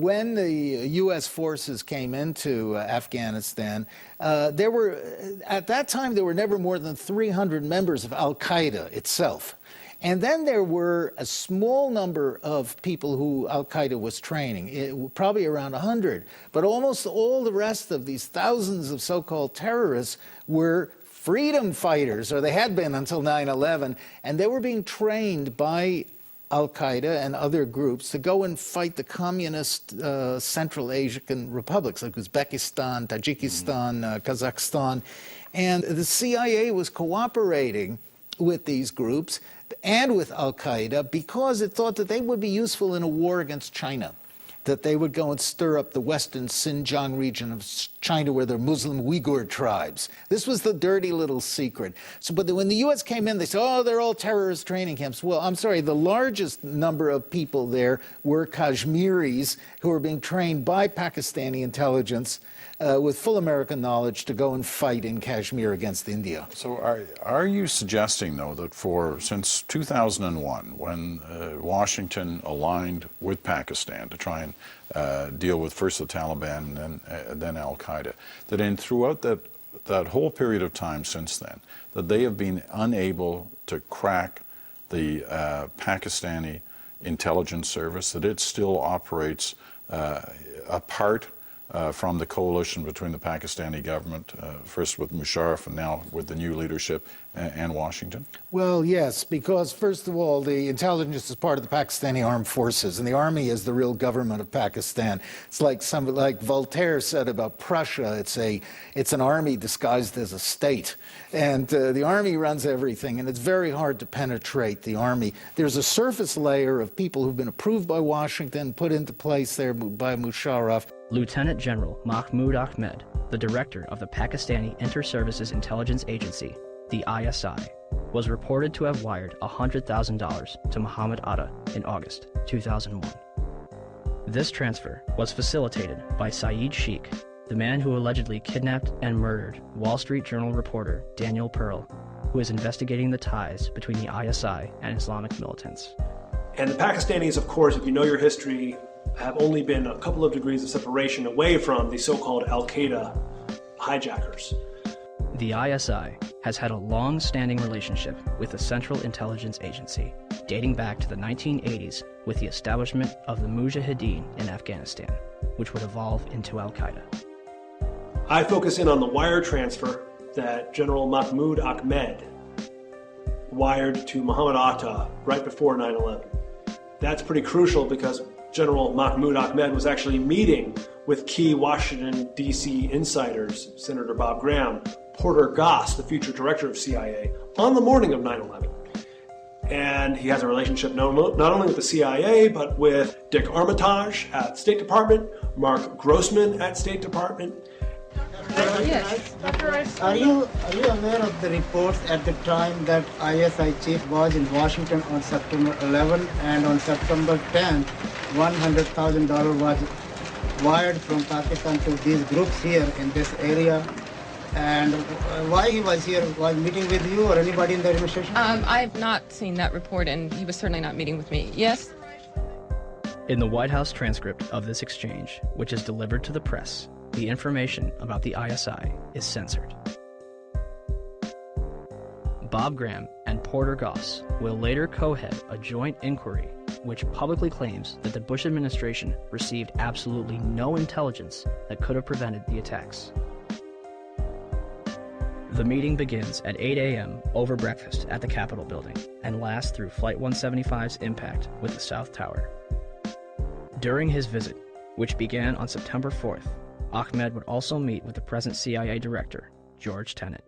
When the U.S. forces came into Afghanistan, at that time, there were never more than 300 members of al-Qaeda itself. And then there were a small number of people who al-Qaeda was training, probably around 100. But almost all the rest of these thousands of so-called terrorists were freedom fighters, or they had been until 9/11, and they were being trained by al-Qaeda and other groups to go and fight the communist Central Asian republics like Uzbekistan, Tajikistan, Kazakhstan. And the CIA was cooperating with these groups and with al-Qaeda because it thought that they would be useful in a war against China, that they would go and stir up the western Xinjiang region of China where there are Muslim Uyghur tribes. This was the dirty little secret. But when the U.S. came in, they said, oh, they're all terrorist training camps. Well, I'm sorry, the largest number of people there were Kashmiris who were being trained by Pakistani intelligence with full American knowledge to go and fight in Kashmir against India. So are you suggesting, though, that since 2001, when Washington aligned with Pakistan to try and deal with first the Taliban and then al-Qaeda, that throughout that whole period of time since then, that they have been unable to crack the Pakistani intelligence service, that it still operates apart from the coalition between the Pakistani government, first with Musharraf and now with the new leadership, and Washington? Well, yes, because first of all, the intelligence is part of the Pakistani armed forces, and the army is the real government of Pakistan. It's like Voltaire said about Prussia. It's an army disguised as a state, and the army runs everything, and it's very hard to penetrate the army. There's a surface layer of people who've been approved by Washington, put into place there by Musharraf. Lieutenant General Mahmoud Ahmed, the director of the Pakistani Inter-Services Intelligence Agency, the ISI, was reported to have wired $100,000 to Muhammad Atta in August 2001. This transfer was facilitated by Saeed Sheikh, the man who allegedly kidnapped and murdered Wall Street Journal reporter Daniel Pearl, who is investigating the ties between the ISI and Islamic militants. And the Pakistanis, of course, if you know your history, have only been a couple of degrees of separation away from the so-called al-Qaeda hijackers. The ISI has had a long-standing relationship with the Central Intelligence Agency, dating back to the 1980s with the establishment of the Mujahideen in Afghanistan, which would evolve into al-Qaeda. I focus in on the wire transfer that General Mahmoud Ahmed wired to Muhammad Atta right before 9/11. That's pretty crucial because General Mahmoud Ahmed was actually meeting with key Washington, D.C. insiders, Senator Bob Graham, Porter Goss, the future director of CIA, on the morning of 9/11. And he has a relationship not only with the CIA, but with Dick Armitage at State Department, Mark Grossman at State Department. Yes. Are you aware of the reports at the time that ISI chief was in Washington on September 11 and on September 10th, $100,000 was wired from Pakistan to these groups here in this area? And why he was here? Was meeting with you or anybody in the administration? I have not seen that report, and he was certainly not meeting with me. Yes? In the White House transcript of this exchange, which is delivered to the press, the information about the ISI is censored. Bob Graham and Porter Goss will later co-head a joint inquiry which publicly claims that the Bush administration received absolutely no intelligence that could have prevented the attacks. The meeting begins at 8 a.m. over breakfast at the Capitol building and lasts through Flight 175's impact with the South Tower. During his visit, which began on September 4th, Ahmed would also meet with the present CIA director, George Tenet.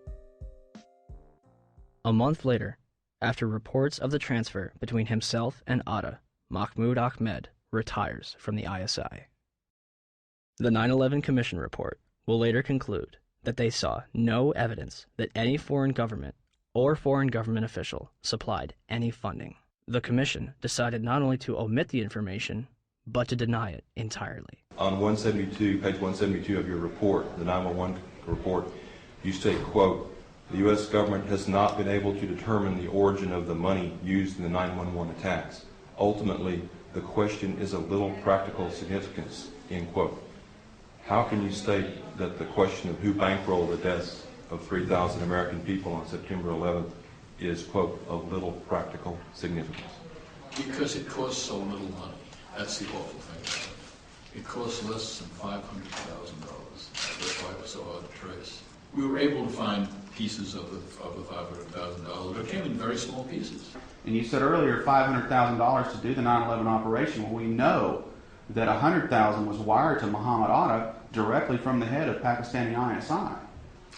A month later, after reports of the transfer between himself and Atta, Mahmoud Ahmed retires from the ISI. The 9/11 Commission report will later conclude that they saw no evidence that any foreign government or foreign government official supplied any funding. The Commission decided not only to omit the information, but to deny it entirely. On 172, page 172 of your report, the 911 report, you state, quote, "The U.S. government has not been able to determine the origin of the money used in the 911 attacks." Ultimately, the question is of little practical significance, end quote. How can you state that the question of who bankrolled the deaths of 3,000 American people on September 11th is, quote, of little practical significance? Because it costs so little money. That's the awful thing about it. It costs less than $500,000. That's why it was so hard to trace. We were able to find pieces of the $500,000, but it came in very small pieces. And you said earlier $500,000 to do the 9/11 operation. Well, we know that $100,000 was wired to Muhammad Atta directly from the head of Pakistani ISI.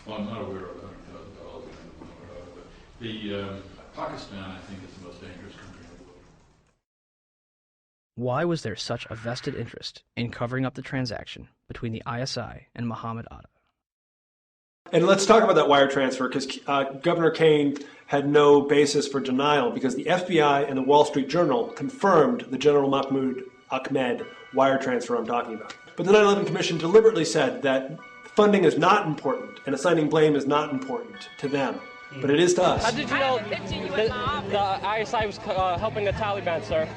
Well, I'm not aware of $100,000, but Pakistan, I think, is the most dangerous country in the world. Why was there such a vested interest in covering up the transaction between the ISI and Muhammad Atta? And let's talk about that wire transfer, because Governor Kaine had no basis for denial, because the FBI and the Wall Street Journal confirmed the General Mahmoud Ahmed wire transfer I'm talking about. But the 9/11 Commission deliberately said that funding is not important and assigning blame is not important to them, but it is to us. How did you know the ISI was helping the Taliban, sir?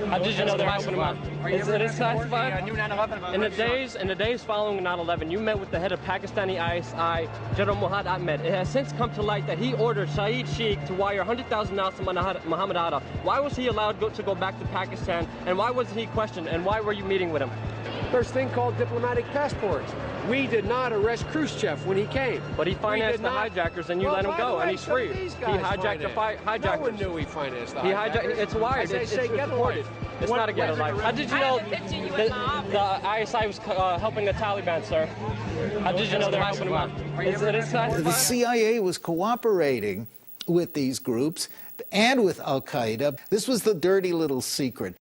How did you know they're helping them? Is it classified? In the days following 9/11, you met with the head of Pakistani ISI, General Muhammad Ahmed. It has since come to light that he ordered Saeed Sheikh to wire $100,000 to Muhammad Atta. Why was he allowed to go back to Pakistan, and why wasn't he questioned, and why were you meeting with him? There's a thing called diplomatic passports. We did not arrest Khrushchev when he came. But he financed the hijackers, and you let him go, and he's free. He hijacked the hijackers. No one knew he financed the He hijackers. hijacked. It's wired. It's reported. It's not a get a life. How did you know the ISI was helping the Taliban, sir? How did you know they're helping them? Is it classified? The CIA was cooperating with these groups and with Al-Qaeda. This was the dirty little secret.